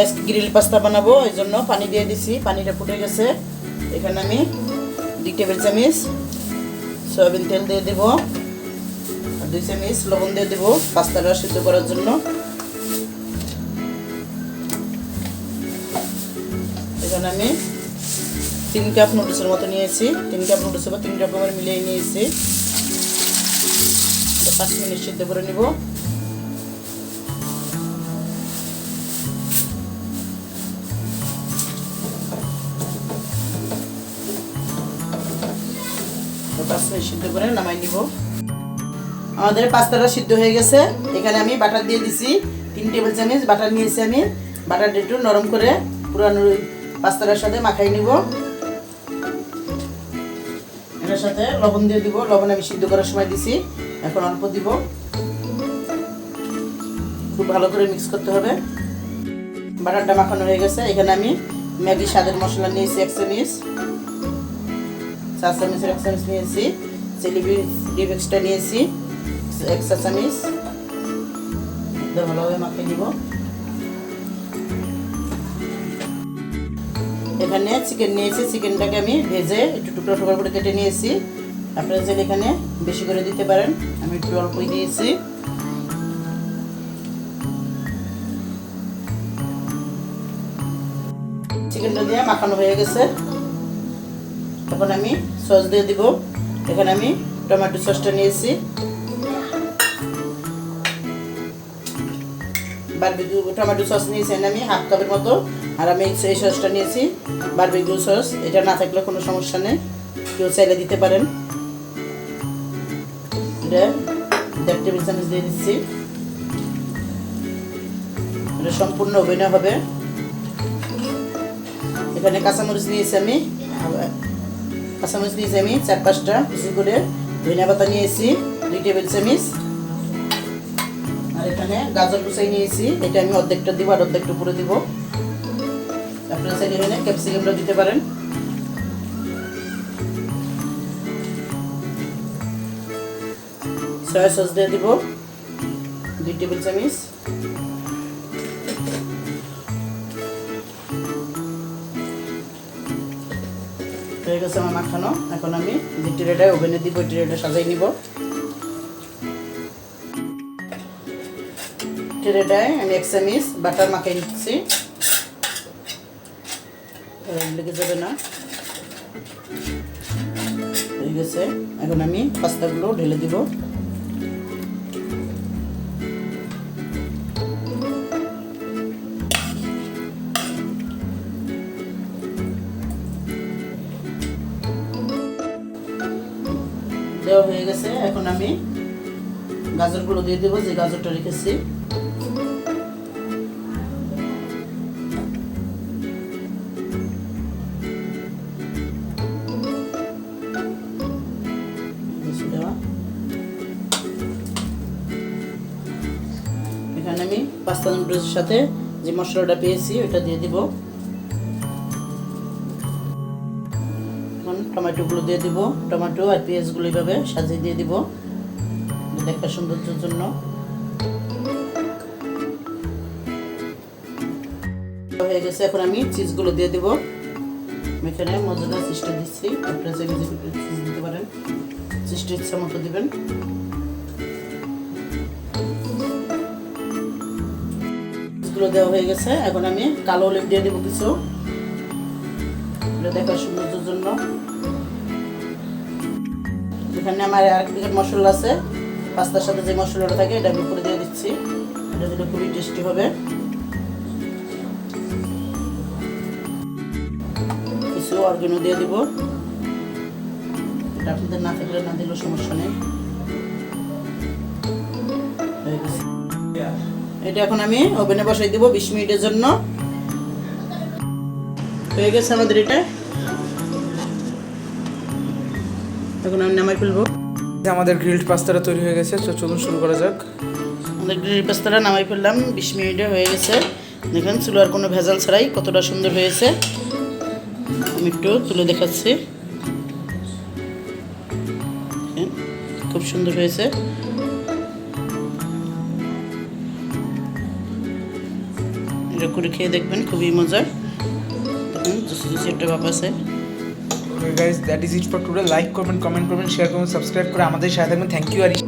আজকে grill pasta বানাবো, এই জন্য পানি দিয়ে দিছি। পানিটা ফুটে গেছে। এখানে আমি 2 টেবিল চামচ সয়াবিন তেল দিয়ে দেবো, আর 2 চামচ লবণ দিয়ে দেবো পাস্তাটা সিদ্ধ করার জন্য। এখানে আমি 3 কাপ নুডলসের মতো নিয়েছি। 3 কাপ নুডলস বা 3 রকমের মিলিয়ে নিয়েছি। 5 মিনিট সিদ্ধ করে নিব। সিদ্ধ করে নামাই নিব। আমাদের পাস্তাটা সিদ্ধ হয়ে গেছে। এখানে আমি বাটার দিয়ে দিছি, 3 টেবিল চামচ বাটার নিয়েছি আমি। বাটারটা একটু নরম করে পুরানো পাস্তাটার সাথে মাখাই নিব। এটার সাথে লবণ দিয়ে দিব। লবণ আমি সিদ্ধ করার সময় দিছি, এখন অল্প দিব। খুব ভালো করে মিক্স করতে হবে। বাটারটা মাখানো হয়ে গেছে। এখানে আমি ম্যাগি স্বাদের মশলা নিয়েছি 1 চামচ, 4 চামচের 1 চামচ নিয়েছি। চিলি ডিপ এক্সট্রা নিয়েছি 1 চা চামচ। ভালোভাবে মাখিয়ে নিব। এখানে চিকেন নিয়েছি। চিকেনটাকে আমি ভেজে একটু টুকরো টুকরো করে কেটে নিয়েছি। আপনারা চাইলে এখানে বেশি করে দিতে পারেন, আমি একটু অল্পই দিয়েছি। চিকেনটা দিয়ে মাখানো হয়ে গেছে। এখন আমি সস দিয়ে দিব। এখানে আমি টমেটো সসটা নিয়েছি, বারবিকিউ টমেটো সস নিয়েছি আমি 1/2 কাপের মতো। আর আমি এই সসটা নিয়েছি বারবিকিউ সস। এটা না থাকলে কোনো সমস্যা নেই, কেউ চাইলে দিতে পারেন। এটা 1.5 টেবিল চামচ দিয়ে দিচ্ছি। এটা সম্পূর্ণ ওভেনে হবে। এখানে কাঁচামরিচ নিয়েছি আমি 4-5টা কুচি করে। ধনিয়া পাতা নিয়েছি 2 টেবিল চামচ। আর এখানে গাজর কুচাই নিয়েছি, এটা আমি অর্ধেকটা দিব আর অর্ধেকটা উপরে দিব। আপনারা চাইলে এখানে ক্যাপসিকামটা দিতে পারেন। সয়া সস দিয়ে দিব 2 টেবিল চামচ। হয়ে গেছে আমার মাখানো। এখন আমি যে ট্রেটা ওভেনে দিব, ট্রেটা সাজাই নিব। ট্রেটায় আমি 1 চামচ বাটার মাখাই নিচ্ছি, লেগে যাবে না। হয়ে গেছে। এখন আমি পাস্তাগুলো ঢেলে দিব। দেওয়া হয়ে গেছে। এখন আমি গাজরগুলো দিয়ে দেবো, যে গাজরটা রেখেছি। এখানে আমি পাস্তা নুডলসের সাথে যে মশলাটা পেয়েছি ওটা দিয়ে দিব। টমেটোগুলো দিয়ে দিব। টমেটো আর পেঁয়াজগুলো এইভাবে সাজিয়ে দিয়ে দিব দেখার সৌন্দর্যের জন্য। হয়ে গেছে। এখন আমি চিজগুলো দিয়ে দিব। এখানে মজুদা চিজটা দিচ্ছি, আপনারা চাইলে চিজ দিতে পারেন, চিজটা ইচ্ছা মতো দিবেন। চিজগুলো দেওয়া হয়ে গেছে। এখন আমি কালো অলিভ দিয়ে দেবো কিছু, দেখার সৌন্দর্যের জন্য। এখানে আমার আর প্যাকেট মশলা আছে, পাস্তার সাথে যে মশলাটা থাকে এটা আমি উপরে দিয়ে দিচ্ছি। এটা দিলে খুবই টেস্টি হবে। কিছু অর্গানো দিয়ে দিব, এটা আপনাদের না থাকলে না দিলেও সমস্যা নেই। এটা এখন আমি ওভেনে বসাই দিব 20 মিনিটের জন্য। হয়ে গেছে আমাদের এটা। এখন আমি নামাই ফেলবো। আমাদের গ্রিলড পাস্তাটা তৈরি হয়ে গেছে, তো চলুন শুরু করা যাক। আমাদের গ্রিল পাস্তাটা নামাই ফেললাম, 20 মিনিটে হয়ে গেছে। দেখেন চুলার কোনো ভেজাল ছাড়াই কতটা সুন্দর হয়েছে। আমি একটু তুলে দেখাচ্ছি, খুব সুন্দর হয়েছে। এটা করে খেয়ে দেখবেন, খুবই মজার। দেখুন জুসি জুসি একটা ভাব আছে। Guys that is it for today. Like করবেন, কমেন্ট করবেন, শেয়ার করবেন, সাবস্ক্রাইব করে আমাদের সাথে থাকবেন। Thank you. আর